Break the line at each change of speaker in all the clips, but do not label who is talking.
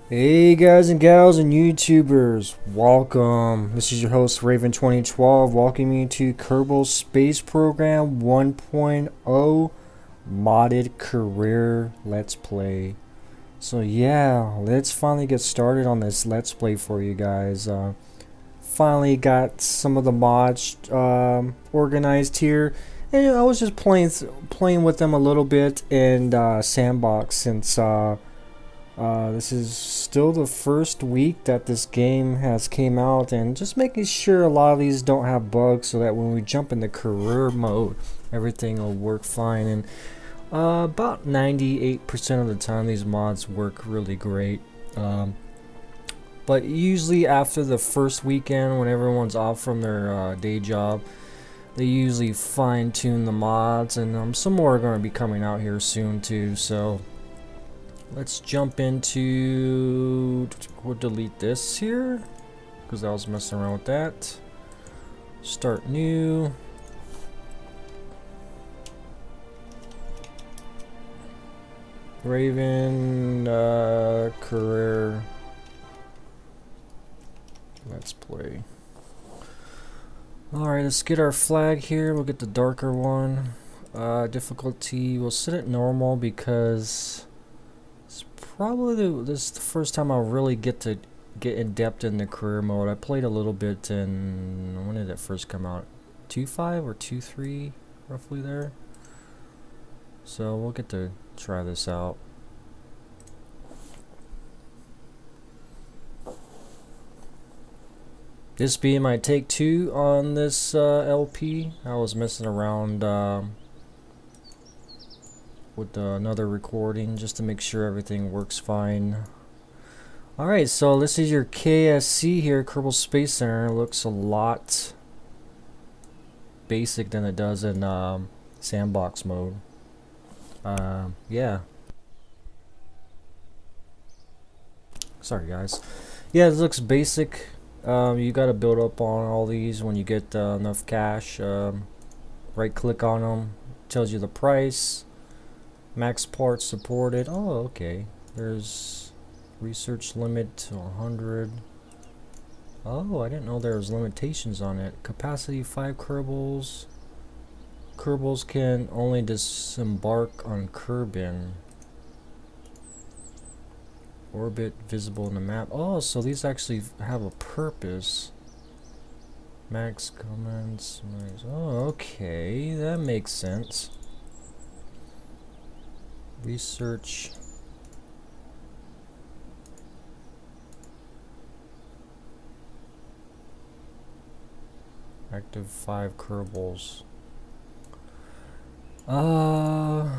Hey guys and gals and YouTubers, welcome. This is your host Raven 2012 welcoming you to Kerbal Space Program 1.0 modded career let's play. So yeah, let's finally get started on this let's play for you guys. Finally got some of the mods organized here, and I was just playing with them a little bit in Sandbox since this is still the first week that this game has came out, and just making sure a lot of these don't have bugs so that when we jump into career mode everything will work fine. And about 98% of the time these mods work really great. But usually after the first weekend, when everyone's off from their day job, they usually fine-tune the mods, and some more are going to be coming out here soon too. So let's jump into, we'll delete this here because I was messing around with that. Start new. Raven career let's play. Alright, let's get our flag here. We'll get the darker one. Difficulty, we'll set it normal because probably this is the first time I'll really get in depth in the career mode. I played a little bit in, when did it first come out? 2.5 or 2.3, roughly there. So we'll get to try this out. This being my take 2 on this LP. I was messing around with another recording just to make sure everything works fine. Alright, so this is your KSC here, Kerbal Space Center. It looks a lot basic than it does in Sandbox mode. Yeah. Sorry guys. Yeah, it looks basic. You gotta build up on all these when you get enough cash. Right click on them, tells you the price. Max parts supported. Oh, okay. There's research limit to 100. Oh, I didn't know there was limitations on it. Capacity 5 Kerbals. Kerbals can only disembark on Kerbin. Orbit visible in the map. Oh, so these actually have a purpose. Max comments. Oh, okay. That makes sense. Research. Active 5 Kerbals. Oh,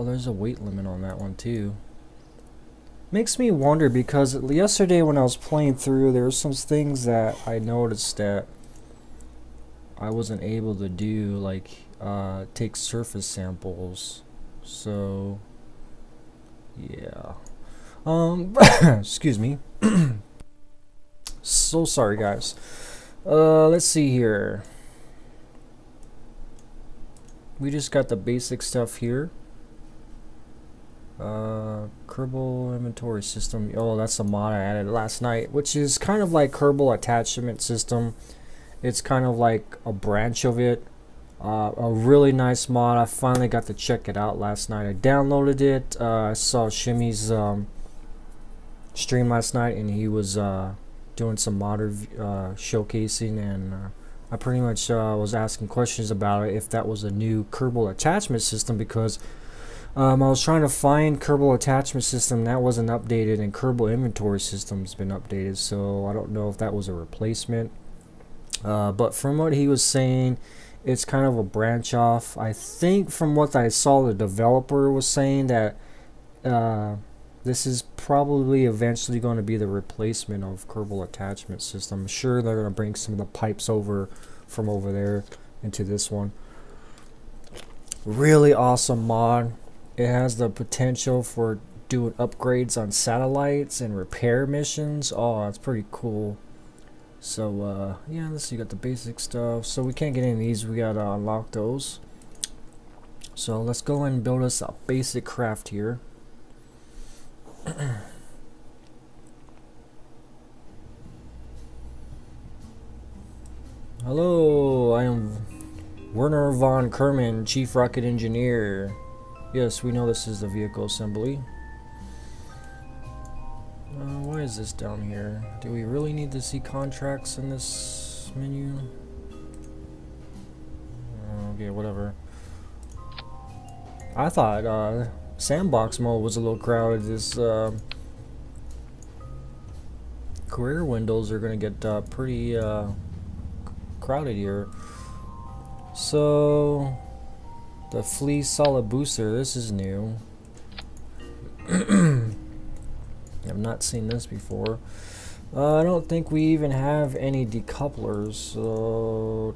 there's a weight limit on that one too. Makes me wonder because yesterday when I was playing through, there were some things that I noticed that I wasn't able to do, like take surface samples. So yeah. Excuse me. So sorry guys. Let's see here. We just got the basic stuff here. Kerbal inventory system. Oh, that's a mod I added last night, which is kind of like Kerbal attachment system. It's kind of like a branch of it. A really nice mod. I finally got to check it out last night. I downloaded it. I saw Shimmy's stream last night, and he was doing some mod showcasing, and I pretty much was asking questions about it, if that was a new Kerbal attachment system, because I was trying to find Kerbal attachment system that wasn't updated, and Kerbal inventory system's been updated, so I don't know if that was a replacement. But from what he was saying, it's kind of a branch off. I think from what I saw, the developer was saying that this is probably eventually going to be the replacement of Kerbal attachment system. I'm sure they're going to bring some of the pipes over from over there into this one. Really awesome mod. It has the potential for doing upgrades on satellites and repair missions. Oh, that's pretty cool. So yeah, let's see, you got the basic stuff. So we can't get any of these, we gotta unlock those. So let's go and build us a basic craft here. von Kerman, Chief Rocket Engineer. Yes, we know this is the vehicle assembly. Why is this down here? Do we really need to see contracts in this menu? Okay, whatever. I thought sandbox mode was a little crowded. This career windows are gonna get pretty crowded here. So the Fleece Solid Booster, this is new. I've not seen this before. I don't think we even have any decouplers, so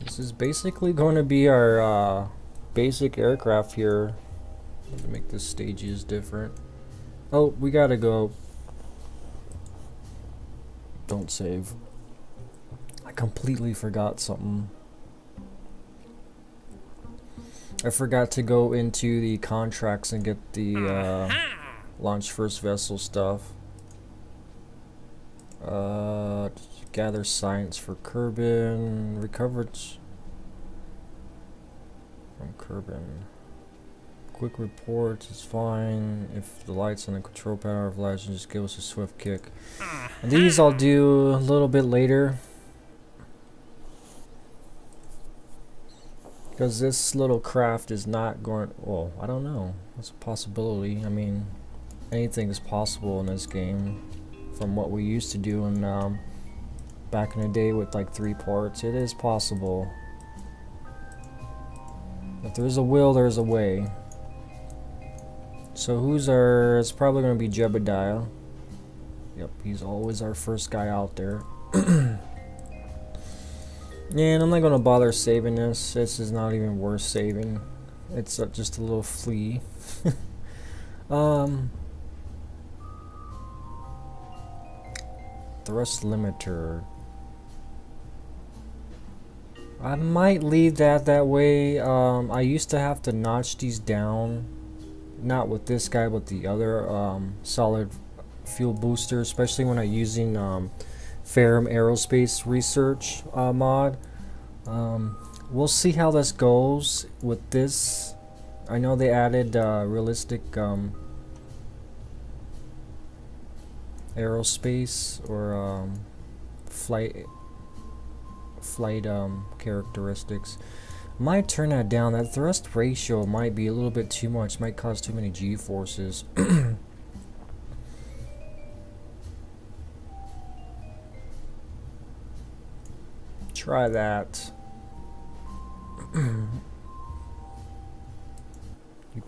this is basically going to be our basic aircraft here. To make the stages different. Oh, we gotta go. Don't save. I completely forgot something. I forgot to go into the contracts and get the launch first vessel stuff. Gather science for Kerbal. Recovered from Kerbal. Quick reports is fine. If the lights on the control panel are flashing, just give us a swift kick. And these I'll do a little bit later. Because this little craft is not going... Well, I don't know. That's a possibility. I mean, anything is possible in this game. From what we used to do in, back in the day with like 3 parts. It is possible. If there's a will, there's a way. So who's our... It's probably going to be Jebediah. Yep, he's always our first guy out there. Yeah, and I'm not going to bother saving this. This is not even worth saving. It's just a little flea. Thrust limiter. I might leave that way. I used to have to notch these down. Not with this guy, but the other solid fuel booster, especially when I'm using Ferrum Aerospace Research mod. We'll see how this goes with this. I know they added realistic aerospace or flight characteristics. Might turn that down. That thrust ratio might be a little bit too much. Might cause too many G-forces. Try that. You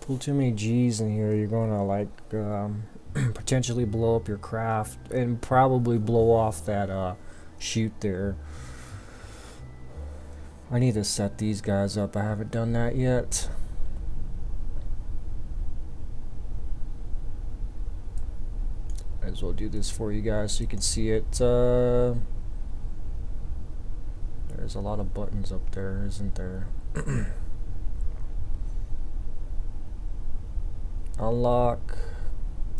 pull too many G's in here, you're gonna like potentially blow up your craft and probably blow off that chute there. I need to set these guys up. I haven't done that yet. Might as well do this for you guys so you can see it. There's a lot of buttons up there, isn't there? Unlock,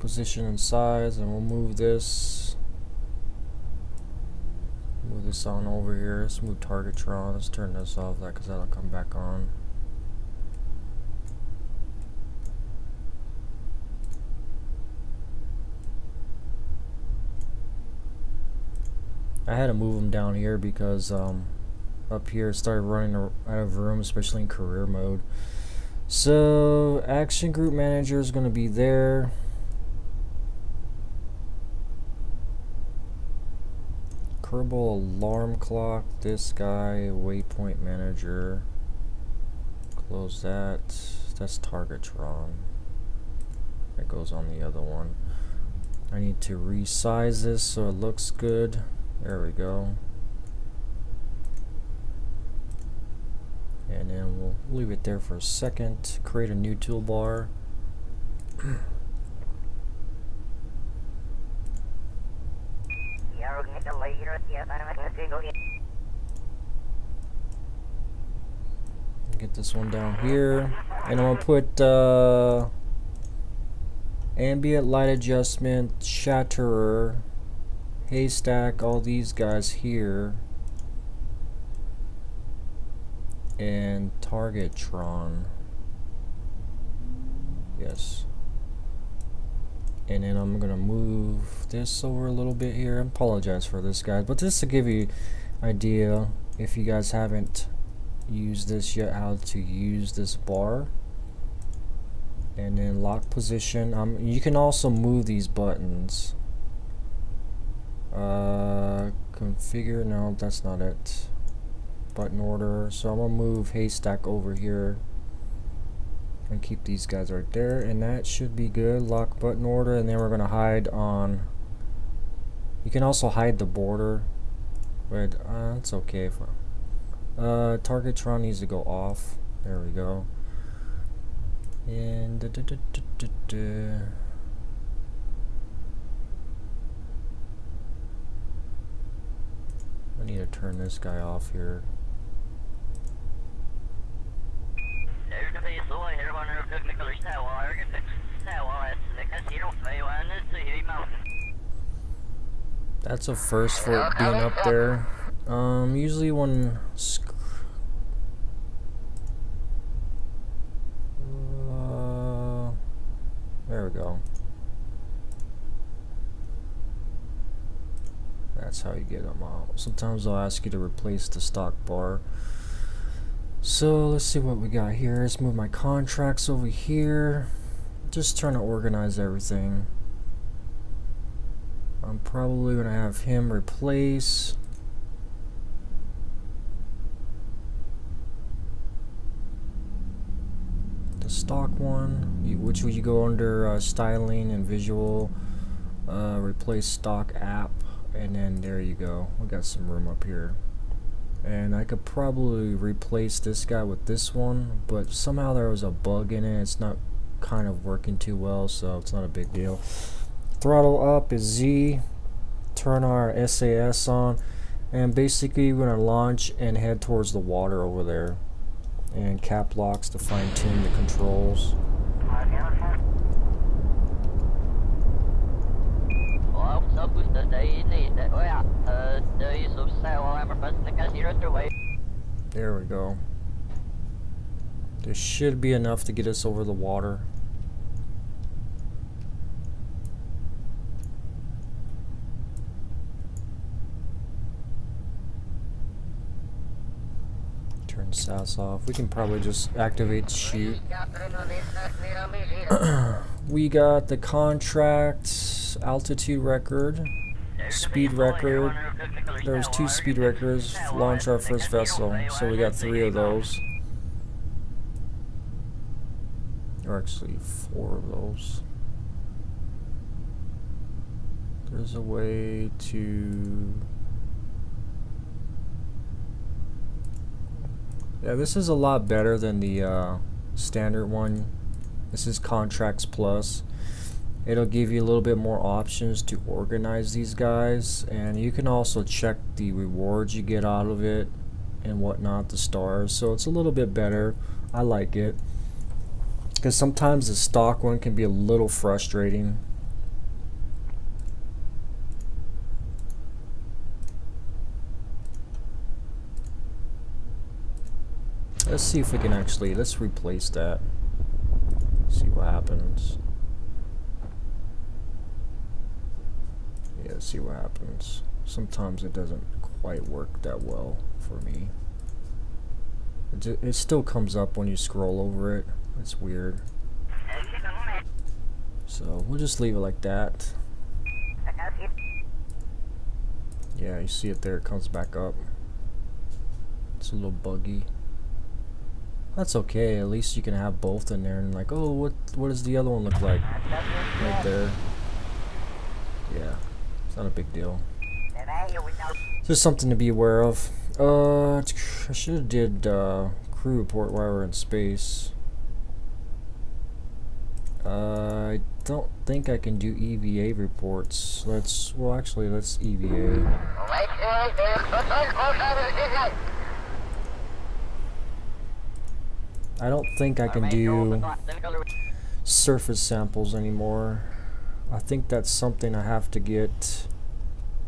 position and size, and we'll move this. Move this on over here. Let's move Targetron. Let's turn this off, because that'll come back on. I had to move them down here because up here it started running out of room, especially in career mode. So action group manager is going to be there. Kerbal alarm clock, this guy, waypoint manager. Close that. That's Targetron. That goes on the other one. I need to resize this so it looks good. There we go. And then we'll leave it there for a second. Create a new toolbar. Get this one down here. And I'm going to put ambient light adjustment, shatterer, haystack all these guys here and Targetron. Yes. And then I'm gonna move this over a little bit here. I apologize for this, guys, but just to give you idea, if you guys haven't used this yet, how to use this bar. And then lock position. You can also move these buttons. Configure. No, that's not it. Button order. So I'm gonna move haystack over here and keep these guys right there, and that should be good. Lock button order, and then we're gonna hide on. You can also hide the border, but it's okay. Targetron needs to go off. There we go. And I need to turn this guy off here. That's a first for it being up there. Usually when there we go. That's how you get them out. Sometimes I'll ask you to replace the stock bar. So let's see what we got here. Let's move my contracts over here. Just trying to organize everything. I'm probably gonna have him replace. The stock one, which would you go under styling and visual, replace stock app, and then there you go. We got some room up here. And I could probably replace this guy with this one, but somehow there was a bug in it. It's not kind of working too well, so it's not a big deal. Throttle up is Z. Turn our SAS on, and basically we're gonna launch and head towards the water over there. And cap locks to fine tune the controls. There we go. There should be enough to get us over the water. Turn SAS off. We can probably just activate shoot. We got the contract, altitude record, speed record. There's 2 speed records. Launch our first vessel. So we got 3 of those. Or actually 4 of those. There's a way to... Yeah, this is a lot better than the standard one. This is Contracts Plus. It'll give you a little bit more options to organize these guys, and you can also check the rewards you get out of it and whatnot, the stars. So it's a little bit better. I like it because sometimes the stock one can be a little frustrating. Let's see if we can actually, let's replace that. See what happens. Yeah, see what happens. Sometimes it doesn't quite work that well for me. It still comes up when you scroll over it. It's weird. So we'll just leave it like that. Yeah, you see it there, it comes back up. It's a little buggy. That's okay, at least you can have both in there and like, oh, what does the other one look like? Right there. Yeah, it's not a big deal. Just something to be aware of. I should have did crew report while we're in space. I don't think I can do EVA reports. Let's EVA. I don't think I can do surface samples anymore. I think that's something I have to get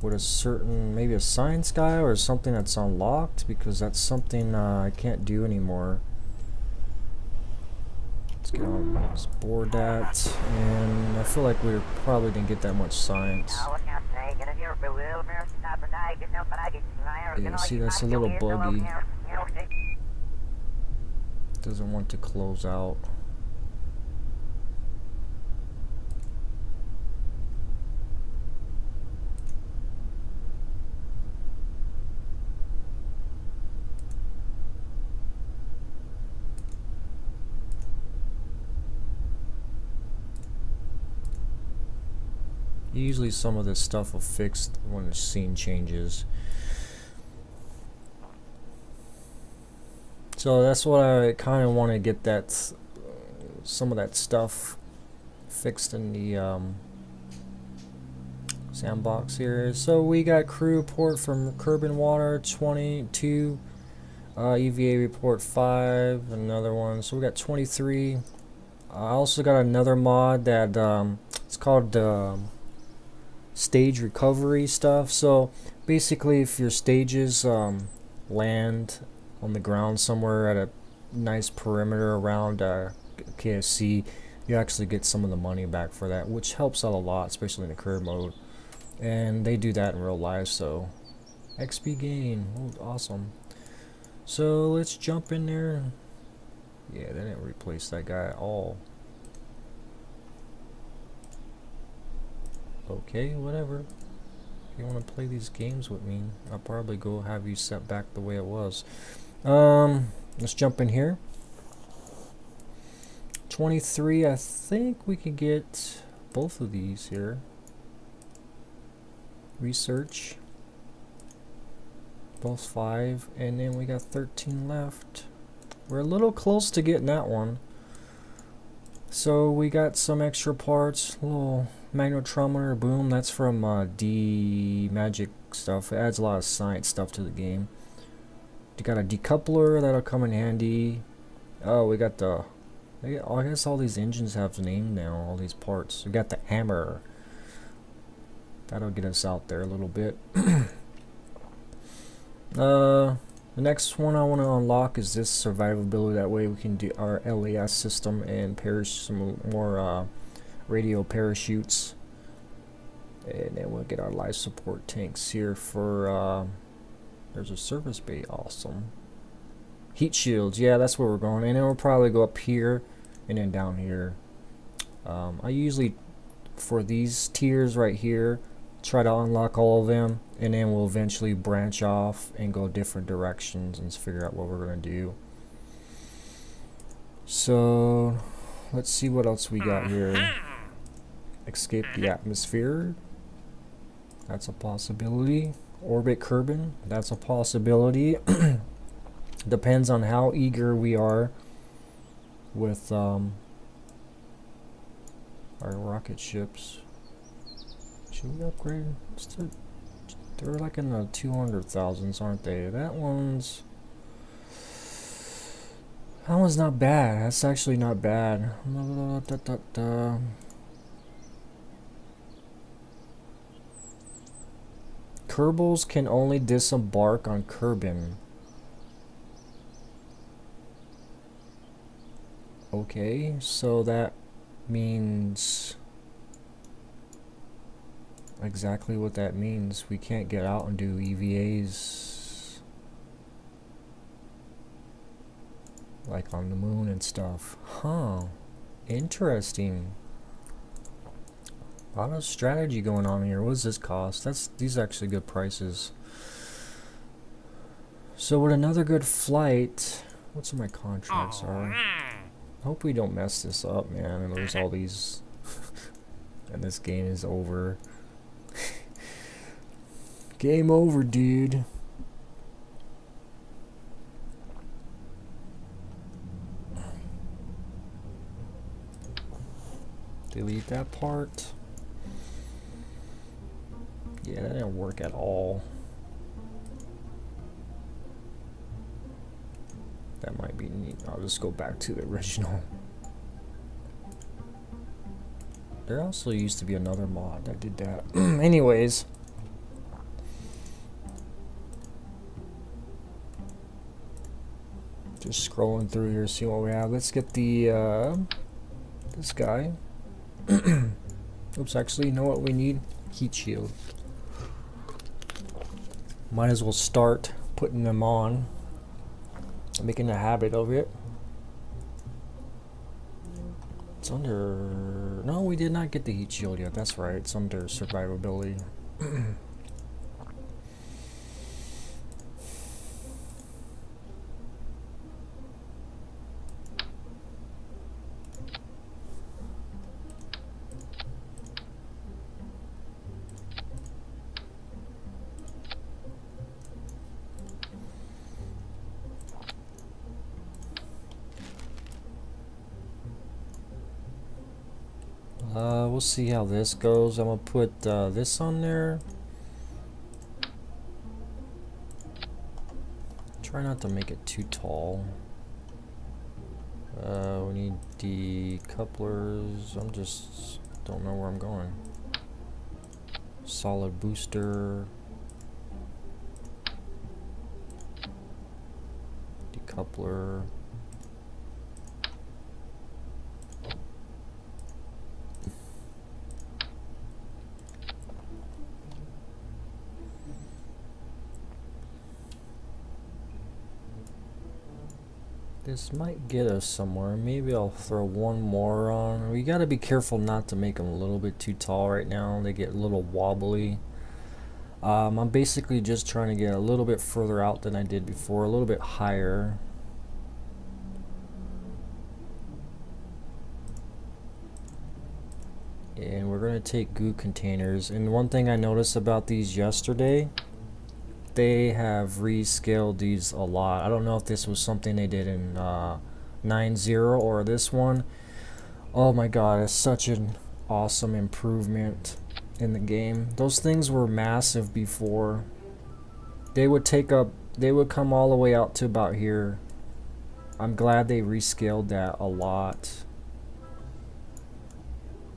with a certain, maybe a science guy or something that's unlocked, because that's something I can't do anymore. Let's get on, let's board that, and I feel like we probably didn't get that much science. Yeah, see, that's a little buggy. Doesn't want to close out. Usually some of this stuff will fix when the scene changes. So that's what I kind of want to get, that some of that stuff fixed in the sandbox here. So we got crew report from Kerbal Water 22, EVA report 5, another one. So we got 23. I also got another mod that it's called stage recovery stuff. So basically, if your stages land on the ground somewhere at a nice perimeter around KFC, you actually get some of the money back for that, which helps out a lot, especially in the career mode. And they do that in real life, so XP gain. Oh, awesome. So let's jump in there. Yeah, they didn't replace that guy at all. Okay, whatever. If you want to play these games with me, I'll probably go have you set back the way it was. Let's jump in here. 23, I think we can get both of these here. Research. Both 5, and then we got 13 left. We're a little close to getting that one. So we got some extra parts. Little magnetometer, boom. That's from D Magic stuff. It adds a lot of science stuff to the game. You got a decoupler that'll come in handy. Oh, we got the. I guess all these engines have a name now. All these parts. We got the hammer. That'll get us out there a little bit. The next one I want to unlock is this survivability. That way we can do our LAS system and some more radio parachutes. And then we'll get our life support tanks here for, there's a service bay, awesome. Heat shields, yeah, that's where we're going. And then we'll probably go up here and then down here. I usually, for these tiers right here, try to unlock all of them, and then we'll eventually branch off and go different directions and figure out what we're going to do. So let's see what else we got here. Escape the atmosphere, that's a possibility. Orbit Kerbal, that's a possibility. Depends on how eager we are with our rocket ships. Should we upgrade? They're like in the 200,000s, aren't they? That one's not bad. That's actually not bad. Kerbals can only disembark on Kerbal. Okay, so that means exactly what that means. We can't get out and do EVAs like on the moon and stuff. Huh, interesting. A lot of strategy going on here. What does this cost? These are actually good prices. So with another good flight, what's my contracts are? Hope we don't mess this up, man, and lose all these and this game is over. Game over, dude. Delete that part. Yeah, that didn't work at all. That might be neat. I'll just go back to the original. There also used to be another mod that did that. Anyways, Just scrolling through here, see what we have. Let's get the this guy. Oops, actually, you know what we need? Heat shield. Might as well start putting them on. Making a habit of it. It's under... No, we did not get the heat shield yet. That's right. It's under survivability. We'll see how this goes. I'm gonna put this on there. Try not to make it too tall. We need the couplers. I'm just don't know where I'm going. Solid booster. Decoupler. This might get us somewhere. Maybe I'll throw one more on. We gotta be careful not to make them a little bit too tall right now. They get a little wobbly. I'm basically just trying to get a little bit further out than I did before, a little bit higher. And we're gonna take goo containers. And one thing I noticed about these yesterday, they have rescaled these a lot. I don't know if this was something they did in 9.0 or this one. Oh my god, it's such an awesome improvement in the game. Those things were massive before. They would come all the way out to about here. I'm glad they rescaled that a lot.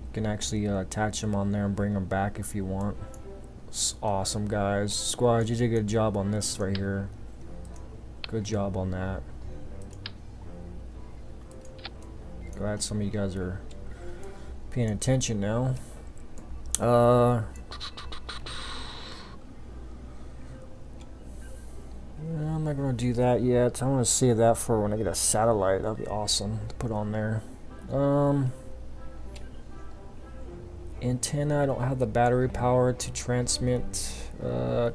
You can actually attach them on there and bring them back if you want. It's awesome, guys. Squad, you did a good job on this right here. Good job on that. Glad some of you guys are paying attention now. I'm not gonna do that yet. I want to save that for when I get a satellite. That'd be awesome to put on there. Antenna, I don't have the battery power to transmit. I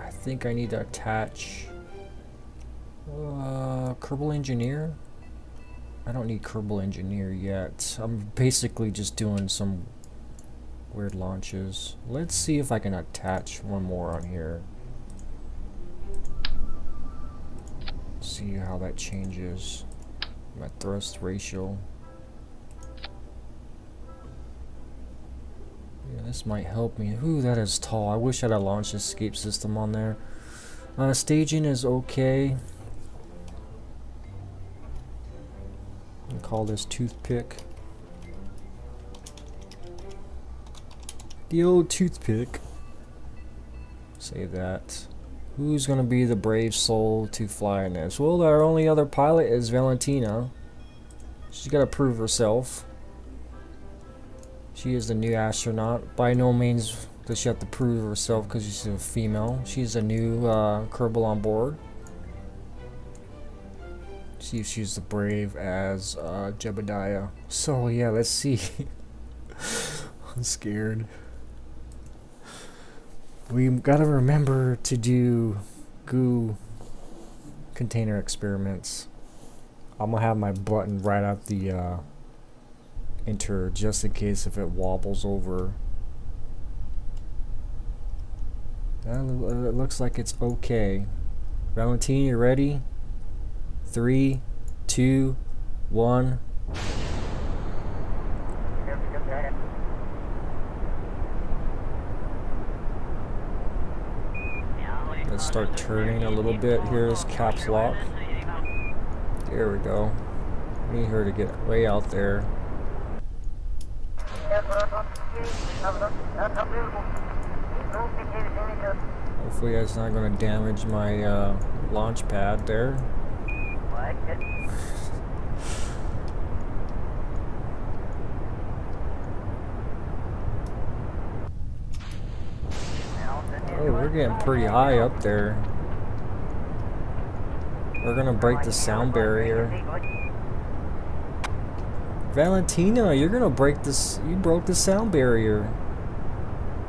think I need to attach Kerbal Engineer. I don't need Kerbal Engineer yet. I'm basically just doing some weird launches. Let's see if I can attach one more on here. See how that changes my thrust ratio. Yeah, this might help me. Ooh, that is tall. I wish I had a launch escape system on there. Staging is okay. I'll call this toothpick. The old toothpick. Save that. Who's gonna be the brave soul to fly in this? Well, our only other pilot is Valentina. She's gotta prove herself. She is the new astronaut. By no means does she have to prove herself because she's a female. She's a new Kerbal on board. See if she's the brave as Jebediah. So yeah, let's see. I'm scared. We gotta remember to do goo container experiments. I'm gonna have my button right at the enter just in case if it wobbles over. It looks like it's okay. Valentine, you ready? 3, 2, 1. Let's start turning a little bit. Here's caps lock. There we go. Need her to get way out there. Hopefully that's not going to damage my launch pad there. We're getting pretty high up there. We're gonna break the sound barrier. Valentina, you're gonna break this. You broke the sound barrier.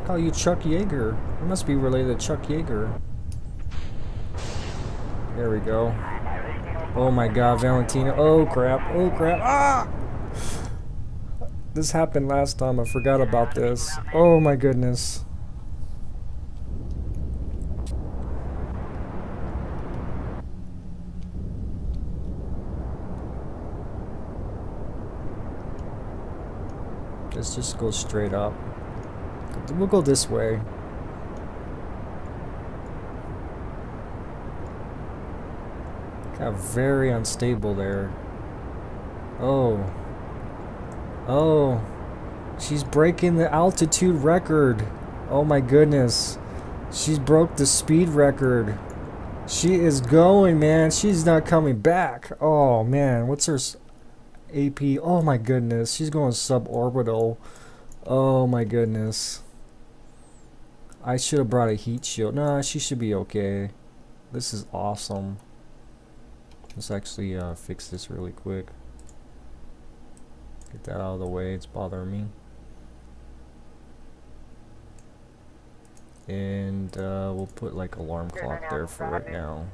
Call you Chuck Yeager. You must be related to Chuck Yeager. There we go. Oh my god, Valentina. Oh crap. Oh crap. Ah! This happened last time. I forgot about this. Oh my goodness. Let's just go straight up. We'll go this way. Got very unstable there. Oh. Oh. She's breaking the altitude record. Oh my goodness. She's broke the speed record. She is going, man. She's not coming back. Oh man. What's her AP? Oh my goodness. She's going suborbital. Oh my goodness. I should have brought a heat shield. Nah, she should be okay. This is awesome. Let's actually fix this really quick. Get that out of the way. It's bothering me. And we'll put like alarm clock there for right now.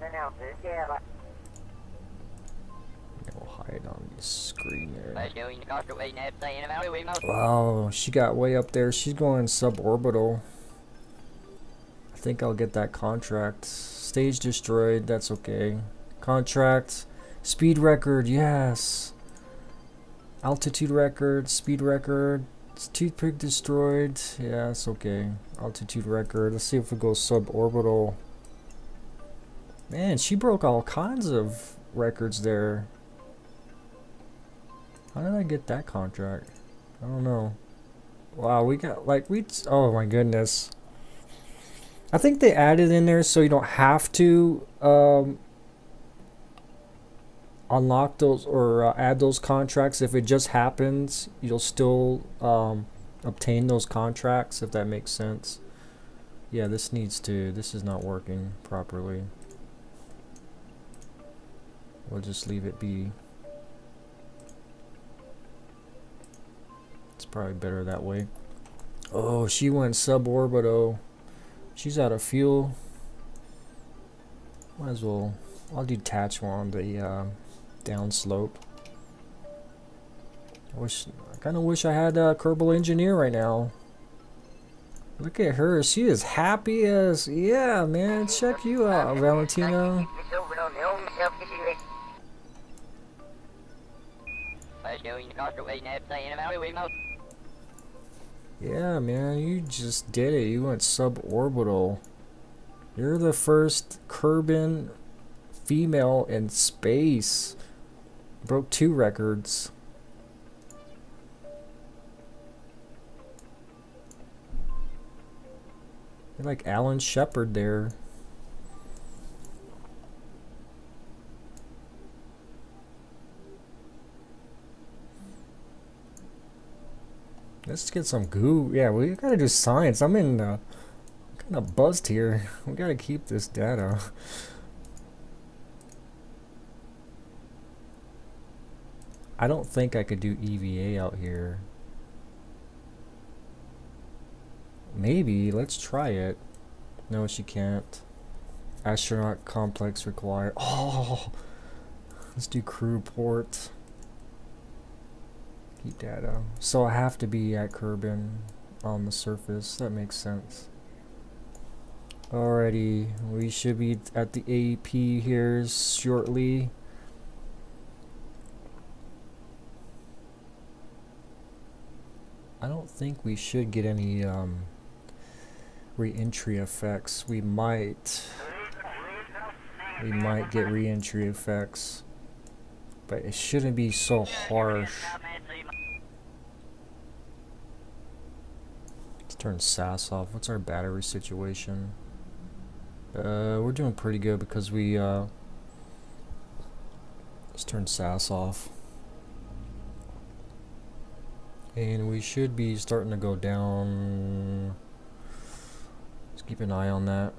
We'll hide on the screen there. Wow, she got way up there. She's going suborbital. I think I'll get that contract. Stage destroyed. That's okay. Contract. Speed record. Yes. Altitude record. Speed record. Toothpick destroyed. Yeah, it's okay. Altitude record. Let's see if we go suborbital. Man, she broke all kinds of records there. How did I get that contract? I don't know. Wow, we got like oh my goodness. I think they added in there so you don't have to unlock those or add those contracts. If it just happens, you'll still obtain those contracts, if that makes sense. Yeah, this is not working properly. We'll just leave it be. It's probably better that way. Oh, she went suborbital. She's out of fuel. Might as well. I'll detach one on the downslope. I kind of wish I had a Kerbal engineer right now. Look at her. She is happy as, yeah, man. Check you out, Valentina. Yeah, man, you just did it. You went suborbital. You're the first Kerbal female in space. Broke 2 records. You're like Alan Shepard there. Let's get some goo. Yeah, we gotta do science. I'm in kind of buzzed here. We gotta keep this data. I don't think I could do EVA out here. Maybe. Let's try it. No, she can't. Astronaut complex required. Oh, let's do crew port. Heat data. So I have to be at Kerbal on the surface. That makes sense. Alrighty, we should be at the AEP here shortly. I don't think we should get any reentry effects. We might get reentry effects, but it shouldn't be so harsh. Let's turn SAS off. What's our battery situation? We're doing pretty good because we let's turn SAS off. And we should be starting to go down. Let's keep an eye on that.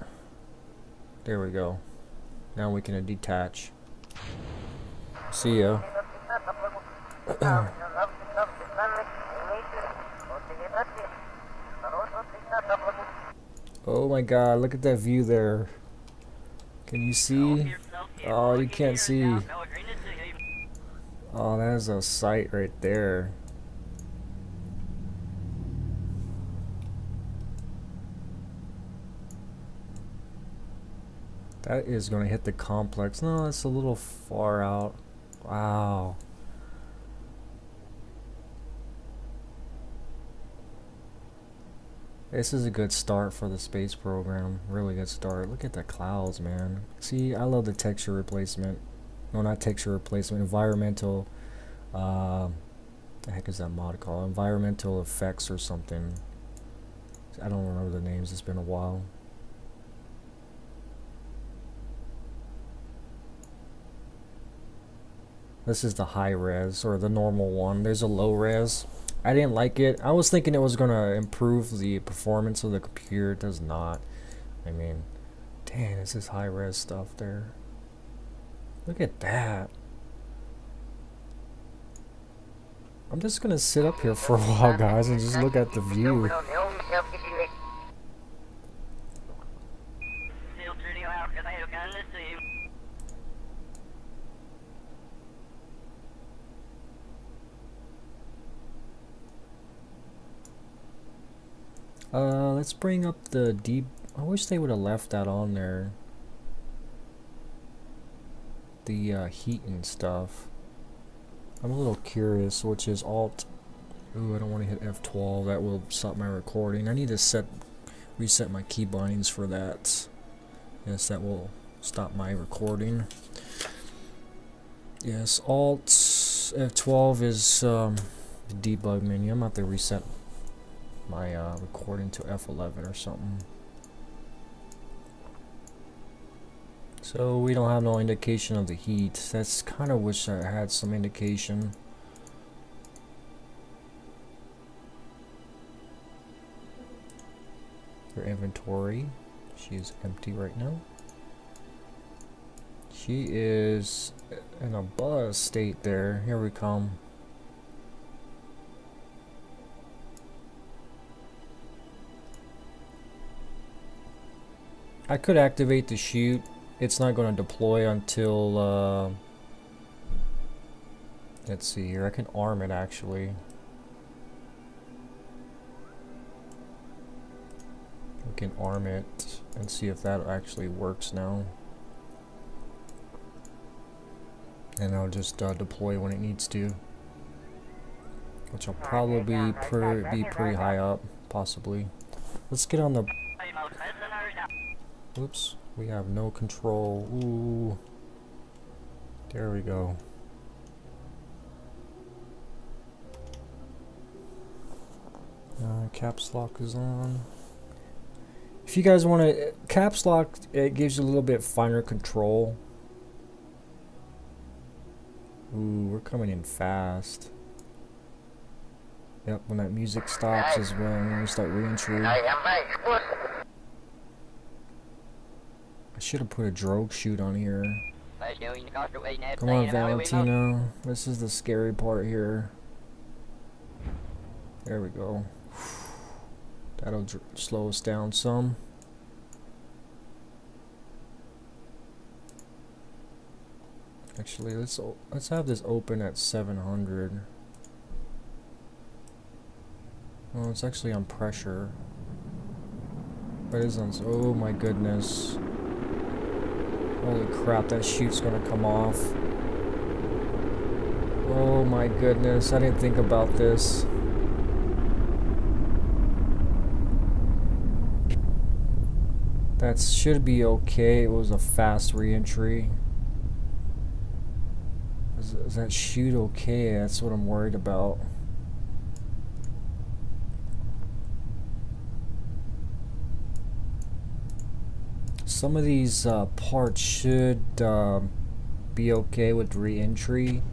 There we go. Now we can detach. See ya. Oh my god, look at that view there. Can you see? Oh, you can't see. Oh, that is a sight right there. That is going to hit the complex. No, it's a little far out. Wow. This is a good start for the space program. Really good start. Look at the clouds, man. See, I love the texture replacement. No, not texture replacement. Environmental. The heck is that mod called? Environmental effects or something. I don't remember the names. It's been a while. This is the high res, or the normal one. There's a low res. I didn't like it. I was thinking it was going to improve the performance of the computer. It does not. I mean, dang, this is high res stuff there. Look at that. I'm just going to sit up here for a while, guys, and just look at the view. Let's bring up the deep. I wish they would have left that on there. The heat and stuff. I'm a little curious, which is Alt. Ooh, I don't want to hit F12. That will stop my recording. I need to reset my key bindings for that. Yes, that will stop my recording. Yes, Alt F12 is the debug menu. I'm about to reset my recording to F11 or something. So we don't have no indication of the heat. That's kind of wish I had some indication. Her inventory, she is empty right now. She is in a buzz state there. Here we come. I could activate the chute. It's not going to deploy until let's see here. I can arm it actually. We can arm it and see if that actually works now. And I'll just deploy when it needs to, which will probably be pretty high up, possibly. Let's get on the. Oops, we have no control. Ooh, there we go. Caps lock is on. If you guys want to, caps lock, it gives you a little bit finer control. Ooh, we're coming in fast. Yep, when that music stops is when we start reentry. I should have put a drogue chute on here. Come on, Valentino. This is the scary part here. There we go. That'll slow us down some. Actually, let's have this open at 700. Well, it's actually on pressure. But it's on. Oh my goodness! Holy crap! That chute's gonna come off. Oh my goodness! I didn't think about this. That should be okay. It was a fast reentry. Is that chute okay? That's what I'm worried about. Some of these parts should be okay with reentry.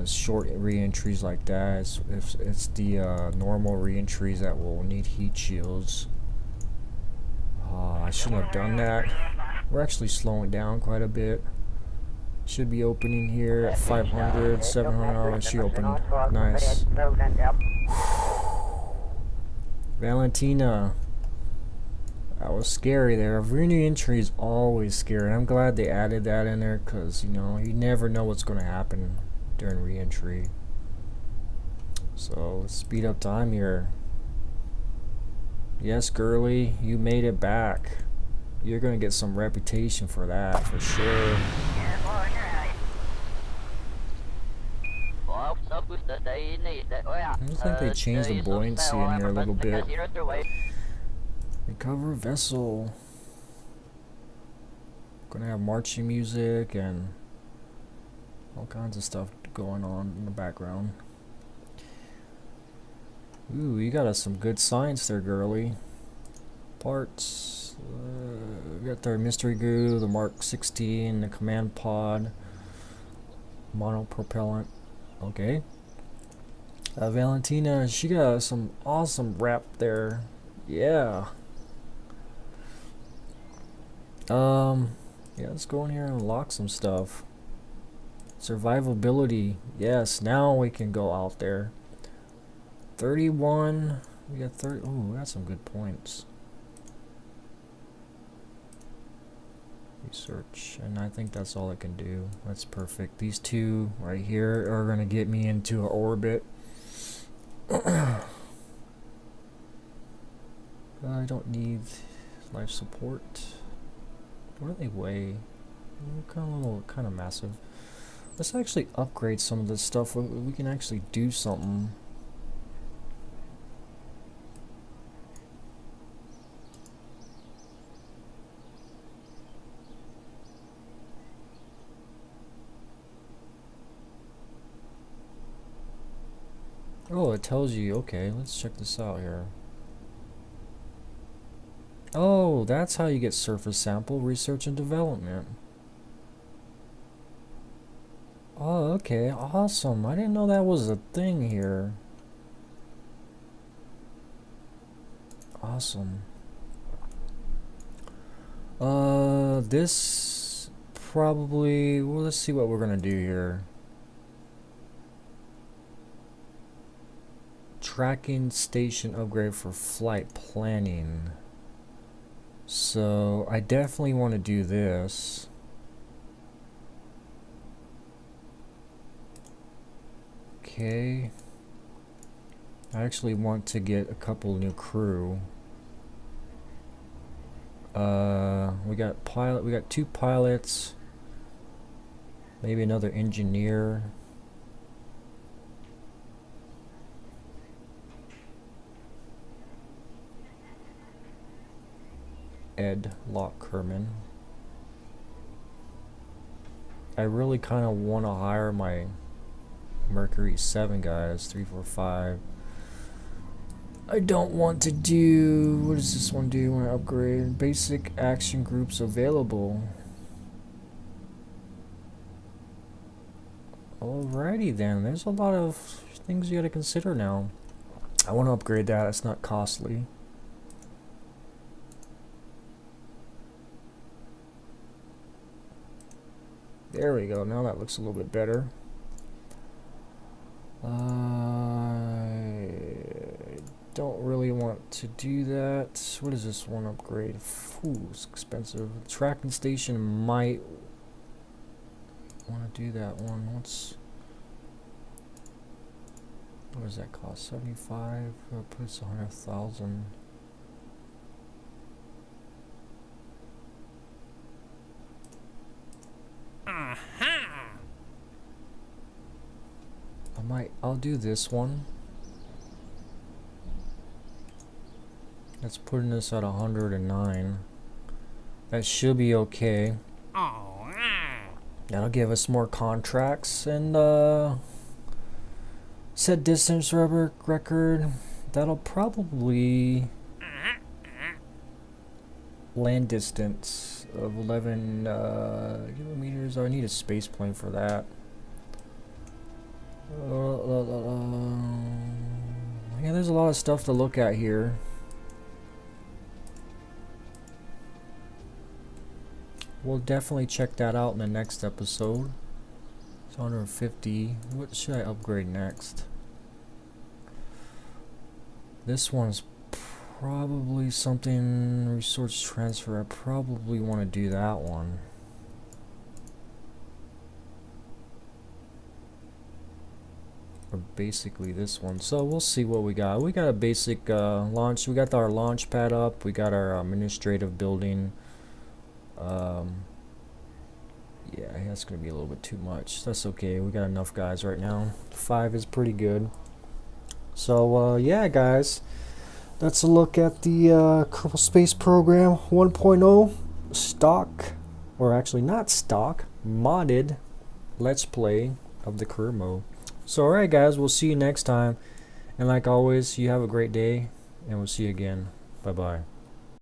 short re-entries like that. It's the normal re-entries that will need heat shields. I shouldn't have done that. We're actually slowing down quite a bit. Should be opening here at 500, 700. She opened. Nice. Valentina. That was scary there. Re-entry is always scary. I'm glad they added that in there because, you know, you never know what's going to happen during re-entry. So let's speed up time here. Yes, girly, you made it back. You're going to get some reputation for that, for sure. I just think they changed the buoyancy in here a little bit. Recover vessel. Gonna have marching music and all kinds of stuff going on in the background. Ooh, you got us some good science there, girly. Parts. We got the mystery goo, the Mark 16, the command pod, monopropellant. Okay. Valentina, she got some awesome rep there. Yeah. Yeah, let's go in here and unlock some stuff. Survivability. Yes, now we can go out there. 31. We got 30. Oh, we got some good points. Research. And I think that's all it can do. That's perfect. These two right here are going to get me into an orbit. I don't need life support. What do they weigh? Kind of massive. Let's actually upgrade some of this stuff. We can actually do something. Oh, it tells you. Okay, let's check this out here. Oh, that's how you get surface sample research and development. Oh, okay, awesome. I didn't know that was a thing here. Awesome. This probably, well, let's see what we're gonna do here. Tracking station upgrade for flight planning. So I definitely want to do this. Okay. I actually want to get a couple new crew. We got 2 pilots. Maybe another engineer. Ed Lockkerman. I really kind of want to hire my Mercury 7 guys, 3, 4, 5. I don't want to do, what does this one do when I upgrade? Basic action groups available. Alrighty then, there's a lot of things you gotta consider now. I want to upgrade that, it's not costly. There we go, now that looks a little bit better. I don't really want to do that. What is this one upgrade? Ooh, it's expensive. Tracking station might want to do that one. What does that cost? 75. Puts 100,000. I'll do this one. That's putting us at 109. That should be okay. That'll give us more contracts and set distance record. That'll probably land distance of 11 kilometers. I need a space plane for that. Yeah, there's a lot of stuff to look at here. We'll definitely check that out in the next episode. It's 150. What should I upgrade next? This one's probably something resource transfer. I probably want to do that one. Or basically this one. So we'll see what we got. We got a basic launch. We got our launch pad up. We got our administrative building. Yeah, that's gonna be a little bit too much. That's okay. We got enough guys right now. 5 is pretty good. So yeah, guys, that's a look at the Kerbal Space Program 1.0 stock, or actually not stock, modded Let's Play of the Kerbal. So alright guys, we'll see you next time, and like always, you have a great day, and we'll see you again. Bye bye.